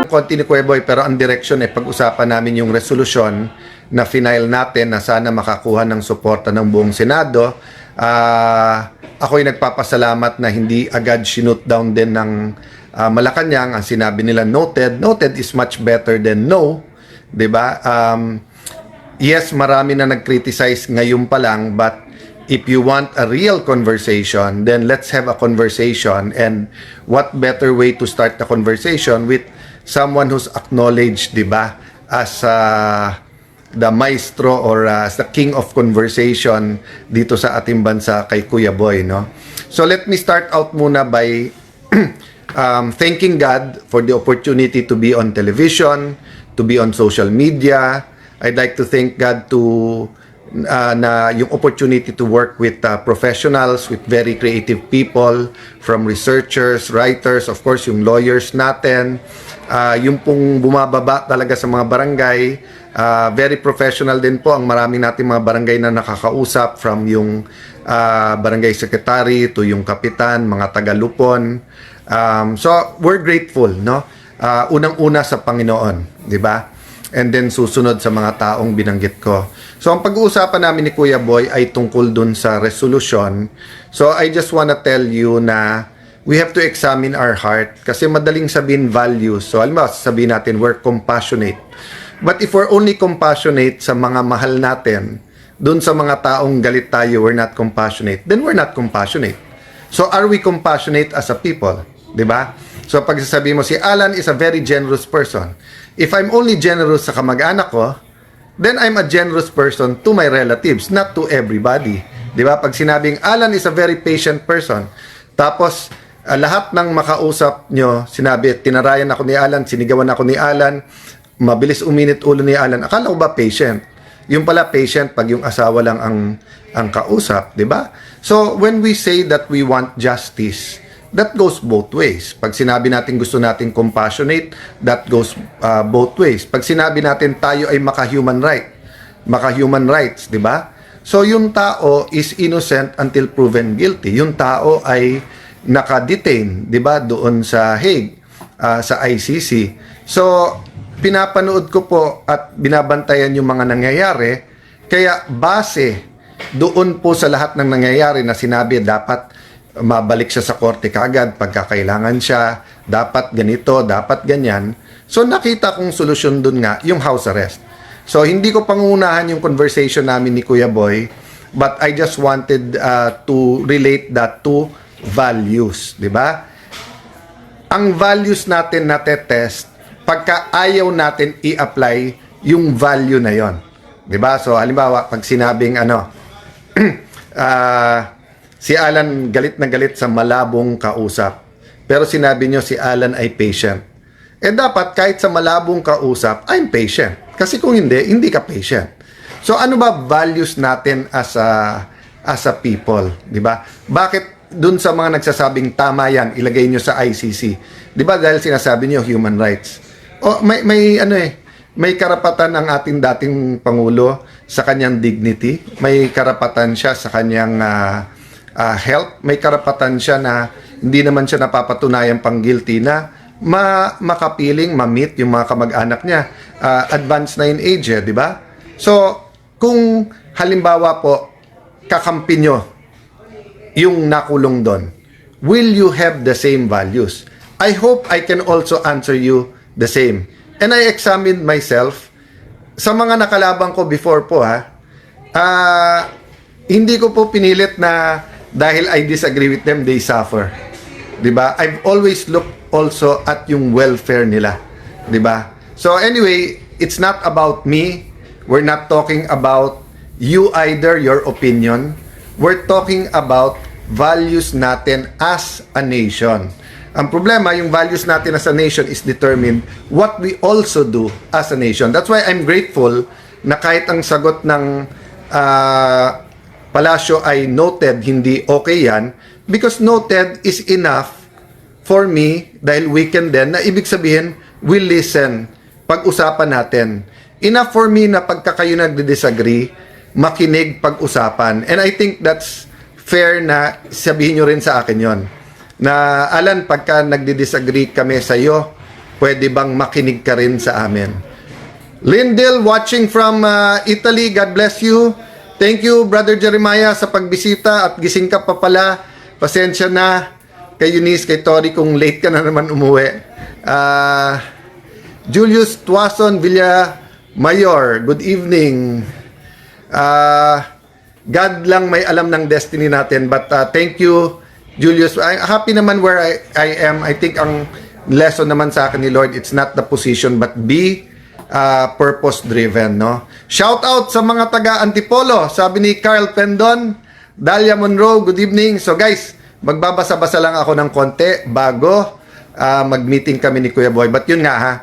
konti ni Kuya Boy, pero ang direction pag-usapan namin yung resolution na final natin na sana makakuha ng suporta ng buong Senado. Ako'y nagpapasalamat na hindi agad sinut down din ng Malacanang. Ang sinabi nila noted. Noted is much better than no. 'Di ba? Yes, marami na nag-criticize ngayon pa lang, but if you want a real conversation, then let's have a conversation. And what better way to start the conversation with someone who's acknowledged, di ba, as the maestro or as the king of conversation dito sa ating bansa kay Kuya Boy, no? So let me start out muna by thanking God for the opportunity to be on television, to be on social media. I'd like to thank God na yung opportunity to work with professionals, with very creative people, from researchers, writers, of course, yung lawyers natin, yung pong bumababa talaga sa mga barangay, very professional din po ang marami natin mga barangay na nakakausap, from yung barangay secretary to yung kapitan, mga taga-Lupon. So, we're grateful, no? Unang-una sa Panginoon, di ba? And then susunod sa mga taong binanggit ko. So ang pag-uusapan namin ni Kuya Boy ay tungkol dun sa resolution. So I just wanna tell you na we have to examine our heart, kasi madaling sabihin values. So alam mo, sabihin natin we're compassionate. But if we're only compassionate sa mga mahal natin, dun sa mga taong galit tayo, we're not compassionate, then we're not compassionate. So are we compassionate as a people? 'Di ba? So pag sasabihin mo si Alan is a very generous person. If I'm only generous sa kamag-anak ko, then I'm a generous person to my relatives, not to everybody. 'Di ba? Pag sinabing Alan is a very patient person, tapos lahat ng makausap nyo, sinabi, tinarayan ako ni Alan, sinigawan ako ni Alan, mabilis uminit ulo ni Alan, akala ko ba patient? Yung pala patient pag yung asawa lang ang kausap, 'di ba? So when we say that we want justice, that goes both ways. Pag sinabi natin gusto natin compassionate, that goes both ways. Pag sinabi natin tayo ay maka-human rights, di ba? So yung tao is innocent until proven guilty. Yung tao ay naka-detain, di ba, doon sa Hague, sa ICC. So pinapanood ko po at binabantayan yung mga nangyayari. Kaya base doon po sa lahat ng nangyayari na sinabi, dapat mabalik siya sa korte kaagad pagkakailangan siya, dapat ganito, dapat ganyan. So nakita kong solusyon dun nga yung house arrest. So hindi ko pangunahan yung conversation namin ni Kuya Boy, but I just wanted to relate that to values, di ba? Ang values natin natetest pagka ayaw natin i-apply yung value na yon, di ba? So halimbawa pag sinabing si Alan galit na galit sa malabong kausap, pero sinabi nyo si Alan ay patient. Dapat kahit sa malabong kausap, I'm patient. Kasi kung hindi, hindi ka patient. So ano ba values natin as a people? Di ba? Bakit dun sa mga nagsasabing tama yan, ilagay nyo sa ICC? Di ba dahil sinasabi nyo human rights? O may karapatan ang ating dating Pangulo sa kanyang dignity. May karapatan siya sa kanyang health, may karapatan siya na hindi naman siya napapatunayan pang guilty na makapiling, ma-meet yung mga kamag-anak niya. Advanced na in age, di ba? So, kung halimbawa po, kakampi nyo yung nakulong doon, will you have the same values? I hope I can also answer you the same. And I examined myself sa mga nakalabang ko before po, hindi ko po pinilit na dahil I disagree with them, they suffer. 'Di ba? I've always looked also at yung welfare nila. 'Di ba? So anyway, it's not about me. We're not talking about you either, your opinion. We're talking about values natin as a nation. Ang problema, yung values natin as a nation is determined what we also do as a nation. That's why I'm grateful na kahit ang sagot ng Palacio ay noted, hindi okay yan, because noted is enough for me, dahil weekend din, na ibig sabihin, we listen, pag-usapan natin. Enough for me na pagka kayo nagdi-disagree, makinig, pag-usapan. And I think that's fair na sabihin nyo rin sa akin yon. Na, Alan, pagka nagdi-disagree kami sa iyo, pwede bang makinig ka rin sa amin? Lindell watching from Italy, God bless you. Thank you, Brother Jeremiah, sa pagbisita at gising ka pa pala. Pasensya na kay Eunice, kay Tori kung late ka na naman umuwi. Julius Tuason Villamayor, good evening. God lang may alam ng destiny natin, but thank you, Julius. I'm happy naman where I am. I think ang lesson naman sa akin ni Lord, it's not the position but be purpose driven, no? Shout out sa mga taga Antipolo, sabi ni Carl Pendon, Dalia Monroe, good evening. So guys, magbabasa-basa lang ako ng konti bago mag-meeting kami ni Kuya Boy. But yun nga ha,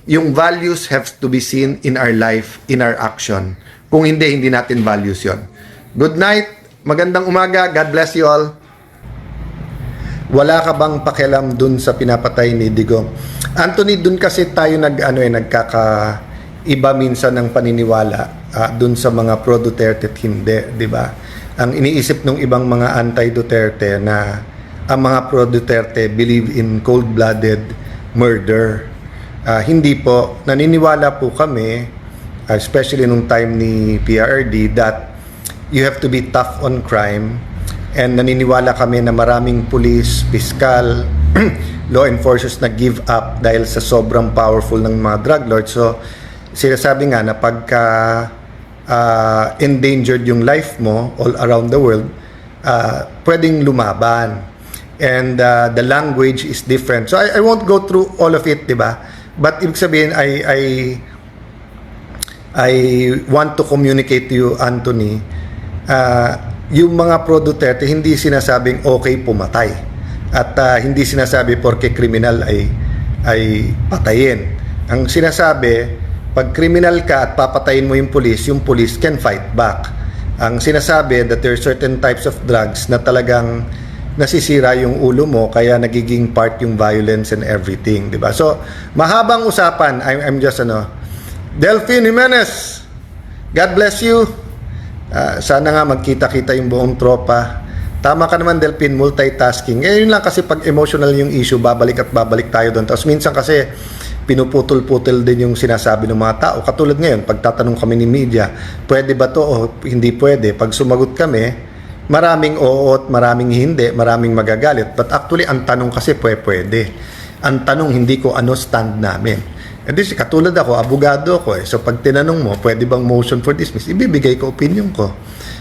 yung values have to be seen in our life, in our action. Kung hindi natin values yon. Good night, magandang umaga, God bless you all. Wala ka bang pakialam dun sa pinapatay ni Digong? Anthony, dun kasi tayo nagkakaiba minsan ng paniniwala dun sa mga pro-Duterte at hindi, di ba? Ang iniisip ng ibang mga anti-Duterte na ang mga pro-Duterte believe in cold-blooded murder. Hindi po. Naniniwala po kami, especially nung time ni PRRD, that you have to be tough on crime. And naniniwala kami na maraming police, piskal, law enforcers na give up dahil sa sobrang powerful ng mga drug lords. So, sinasabi nga na pagka endangered yung life mo all around the world, pwedeng lumaban. And the language is different. So, I won't go through all of it, di ba? But ibig sabihin, I want to communicate to you, Anthony, yung mga pro-Duterte, hindi sinasabing okay pumatay. At hindi sinasabi porke kriminal ay patayin. Ang sinasabi, pag kriminal ka at papatayin mo yung police can fight back. Ang sinasabi that there are certain types of drugs na talagang nasisira yung ulo mo, kaya nagiging part yung violence and everything, di ba? So, mahabang usapan. I'm just Delphine Jimenez, God bless you. Sana nga magkita-kita yung buong tropa. Tama ka naman, Delphine, multitasking. Yun lang kasi pag emotional yung issue, babalik at babalik tayo doon. Tapos minsan kasi pinuputol-putol din yung sinasabi ng mga tao. Katulad ngayon, pag tatanong kami ni media, pwede ba to o hindi pwede? Pag sumagot kami, maraming oo at maraming hindi, maraming magagalit. But actually, ang tanong kasi pwede. Ang tanong, hindi ko ano stand namin. E di katulad ako, abogado ko eh. So pag tinanong mo, pwede bang motion for dismiss? Ibibigay ko opinion ko.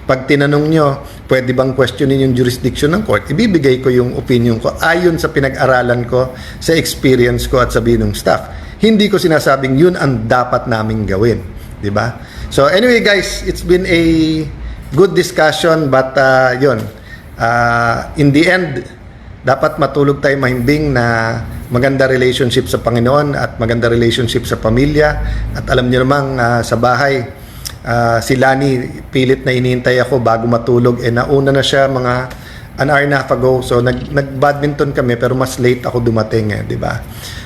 Pag tinanong nyo, pwede bang questionin yung jurisdiction ng court? Ibibigay ko yung opinion ko ayon sa pinag-aralan ko, sa experience ko at sabihin ng staff. Hindi ko sinasabing yun ang dapat naming gawin. Diba? So anyway guys, it's been a good discussion but yun. In the end, dapat matulog tayo mahimbing na maganda relationship sa Panginoon at maganda relationship sa pamilya. At alam niyo namang sa bahay, si Lani, pilit na inihintay ako bago matulog. Nauna na siya mga an hour and a half ago. So nag-badminton kami pero mas late ako dumating di ba?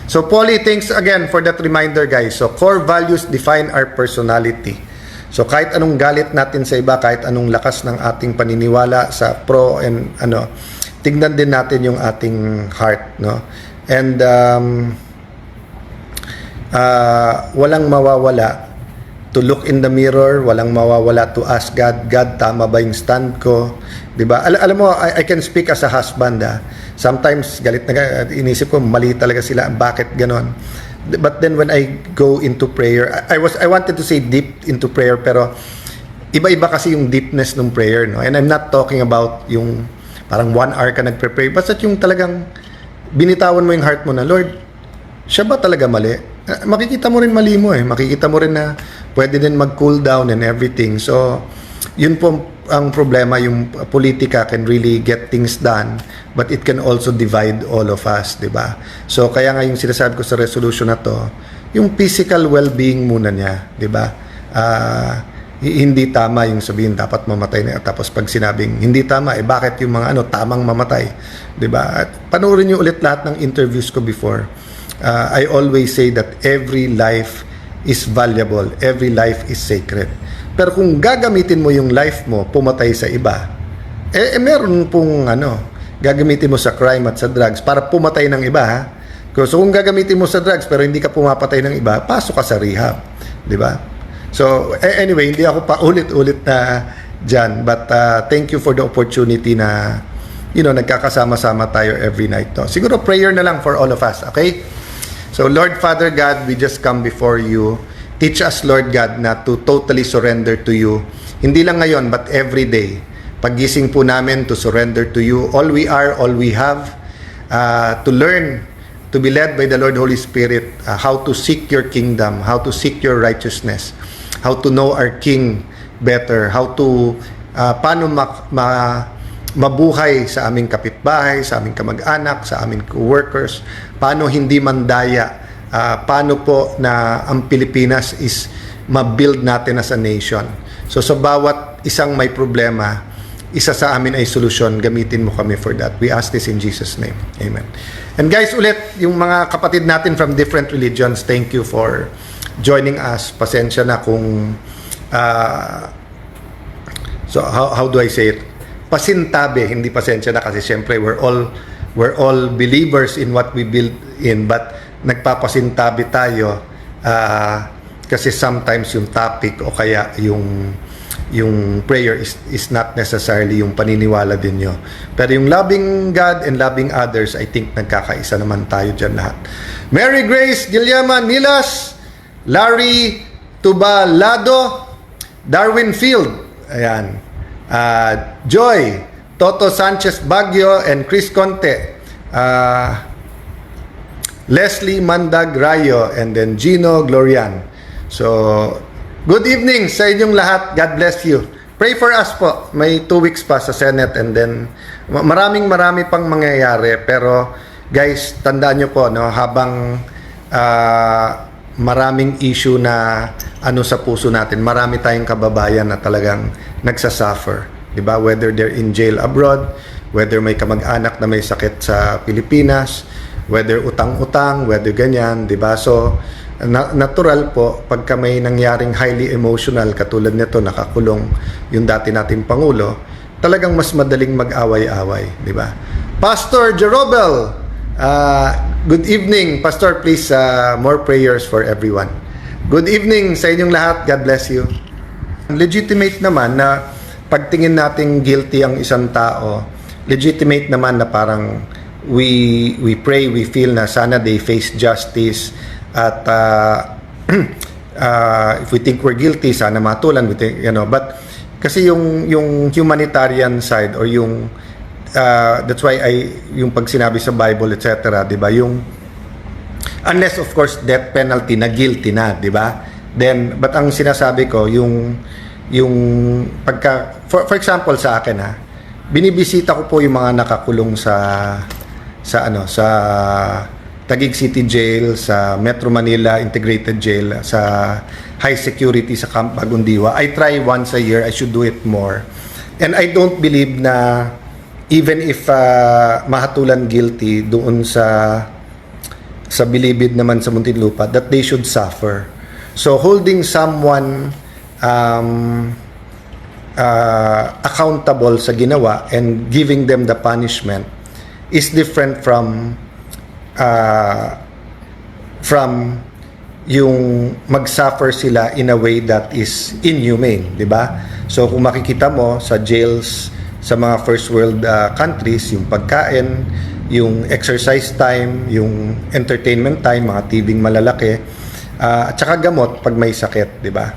So Polly, thanks again for that reminder guys. So core values define our personality. So kahit anong galit natin sa iba, kahit anong lakas ng ating paniniwala sa pro and tignan din natin yung ating heart, no? And walang mawawala to look in the mirror, walang mawawala to ask God, God, tama ba yung stand ko? Diba? Alam mo, I can speak as a husband. Sometimes, galit na inisip ko, mali talaga sila. Bakit ganon? But then when I go into prayer, I wanted to say deep into prayer, pero iba-iba kasi yung deepness ng prayer, no? And I'm not talking about yung parang 1 hour ka nagpe-pray. Basta yung talagang binitawan mo yung heart mo na, Lord, siya ba talaga mali? Makikita mo rin mali mo eh. Makikita mo rin na pwede din mag-cool down and everything. So, yun po ang problema. Yung politika can really get things done, but it can also divide all of us, di ba? So, kaya nga yung sinasabi ko sa resolution na to, yung physical well-being muna niya, di ba? Hindi tama yung sabihin dapat mamatay na, tapos pag sinabing hindi tama bakit yung mga tamang mamatay, 'di ba? At panoorin niyo ulit lahat ng interviews ko before. I always say that every life is valuable, every life is sacred. Pero kung gagamitin mo yung life mo pumatay sa iba, meron pong gagamitin mo sa crime at sa drugs para pumatay ng iba, So kung gagamitin mo sa drugs pero hindi ka pumapatay ng iba, pasok ka sa rehab, di ba? So anyway, hindi ako pa ulit-ulit na dyan, but thank you for the opportunity na nagkakasama-sama tayo every night. No? Siguro prayer na lang for all of us, okay? So Lord Father God, we just come before you. Teach us, Lord God, na to totally surrender to you. Hindi lang ngayon, but every day. Paggising po namin to surrender to you. All we are, all we have. To learn, to be led by the Lord Holy Spirit. How to seek your kingdom. How to seek your righteousness. How to know our King better. How to, paano mabuhay sa aming kapitbahay, sa aming kamag-anak, sa aming co-workers. Paano hindi mandaya. Paano po na ang Pilipinas is ma-build natin as a nation. So sa bawat isang may problema, isa sa amin ay solusyon. Gamitin mo kami for that. We ask this in Jesus' name. Amen. And guys, ulit, yung mga kapatid natin from different religions, thank you for joining us. Pasensya na kung so how do I say it? Pasintabi, hindi pasensya na kasi syempre we're all believers in what we build in, but nagpapasintabi tayo kasi sometimes yung topic o kaya yung prayer is not necessarily yung paniniwala din nyo. Pero yung loving God and loving others, I think nagkakaisa naman tayo dyan lahat. Mary Grace Guillerman Nilas, Larry Tubalado, Darwin Field, ayan, Joy, Toto Sanchez Baguio, and Chris Conte, Leslie Mandag Rayo, and then Gino Glorian. So, good evening sa inyong lahat. God bless you. Pray for us po. May 2 weeks pa sa Senate and then marami pang mangyayari. Pero guys, tandaan nyo po, no, habang maraming issue na sa puso natin, marami tayong kababayan na talagang nagsasuffer. Diba? Whether they're in jail abroad, whether may kamag-anak na may sakit sa Pilipinas, whether utang-utang, whether ganyan, di ba? So, natural po, pagka may nangyaring highly emotional, katulad nito, nakakulong yung dati nating Pangulo, talagang mas madaling mag-away-away, di ba? Pastor Jerobel, good evening. Pastor, please, more prayers for everyone. Good evening sa inyong lahat. God bless you. Legitimate naman na pagtingin nating guilty ang isang tao, legitimate naman na parang we pray, we feel na sana they face justice at if we think we're guilty, sana matulan, we think, but kasi yung humanitarian side or yung that's why yung pag sinabi sa Bible, etc., di ba, yung unless of course death penalty na guilty na, di ba, then but ang sinasabi ko yung pagka for example sa akin, binibisita ko po yung mga nakakulong sa Taguig City Jail, sa Metro Manila Integrated Jail, sa high security sa Camp Bagundiwa. I try once a year. I should do it more. And I don't believe na even if mahatulan guilty doon sa bilibid naman sa Muntinlupa, that they should suffer. So holding someone accountable sa ginawa and giving them the punishment is different from yung mag-suffer sila in a way that is inhumane, di ba? So kung makikita mo sa jails sa mga first world countries, yung pagkain, yung exercise time, yung entertainment time, mga tibing malalaki, at saka gamot pag may sakit, di ba?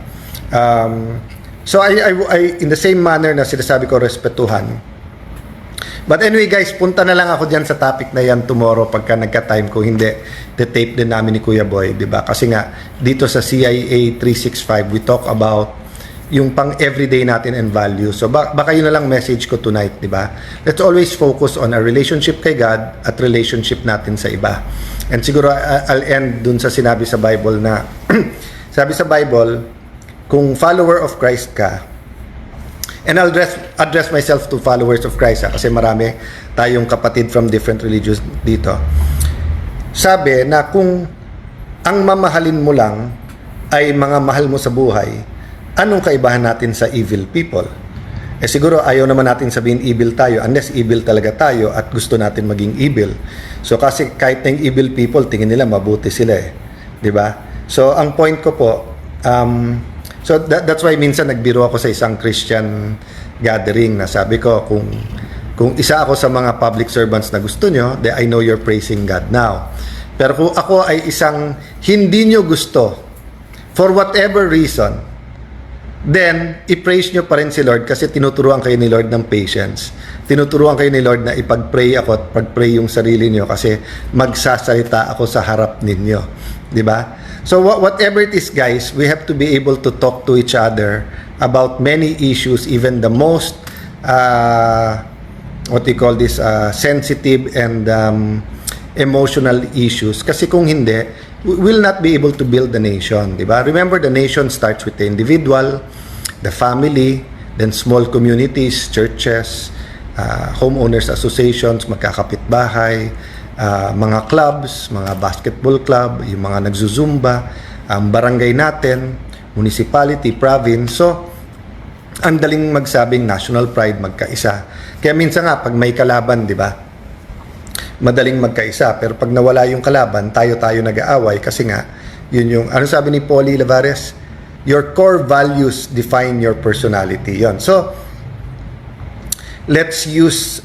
So I in the same manner na sinasabi ko, respetuhan. But anyway guys, punta na lang ako dyan sa topic na yan tomorrow pagka nagka-time. Kung hindi, the-tape din namin ni Kuya Boy, di ba? Kasi nga, dito sa CIA 365, we talk about yung pang everyday natin and value. So baka yun na lang message ko tonight, di ba? Let's always focus on our relationship kay God at relationship natin sa iba. And siguro I'll end dun sa sinabi sa Bible na sabi sa Bible, kung follower of Christ ka, and I'll address myself to followers of Christ kasi marami tayong kapatid from different religions dito. Sabi na kung ang mamahalin mo lang ay mga mahal mo sa buhay, anong kaibahan natin sa evil people? Siguro ayaw naman natin sabihin evil tayo unless evil talaga tayo at gusto natin maging evil. So kasi kahit na yung evil people, tingin nila mabuti sila eh. 'Di ba? So ang point ko po, so that's why minsan nagbiro ako sa isang Christian gathering na sabi ko, kung isa ako sa mga public servants na gusto nyo, then I know you're praising God now. Pero kung ako ay isang hindi nyo gusto, for whatever reason, then, i-praise nyo pa rin si Lord kasi tinuturuan kayo ni Lord ng patience. Tinuturuan kayo ni Lord na ipag-pray ako at pag-pray yung sarili nyo kasi magsasalita ako sa harap ninyo. Diba? So, whatever it is, guys, we have to be able to talk to each other about many issues, even the most, sensitive and emotional issues. Kasi kung hindi, we will not be able to build the nation, di ba? Remember, the nation starts with the individual, the family, then small communities, churches, homeowners associations, magkakapitbahay, mga clubs, mga basketball club, yung mga nagzuzumba, ang barangay natin, municipality, province. So, ang daling magsabing national pride, magkaisa. Kaya minsan nga, pag may kalaban, di ba? Madaling magkaisa, pero pag nawala yung kalaban, tayo nag-aaway kasi nga, yun yung, ano sabi ni Polly Lavares? Your core values define your personality. Yon. So, let's use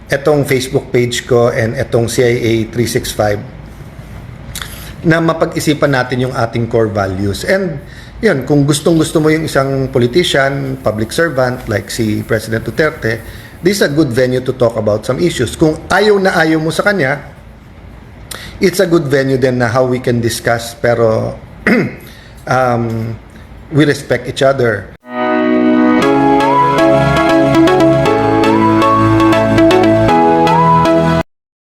etong Facebook page ko and etong CIA 365 na mapag-isipan natin yung ating core values. And yun, kung gustong-gusto mo yung isang politician, public servant, like si President Duterte, this is a good venue to talk about some issues. Kung ayaw na ayaw mo sa kanya, it's a good venue then na how we can discuss, pero we respect each other.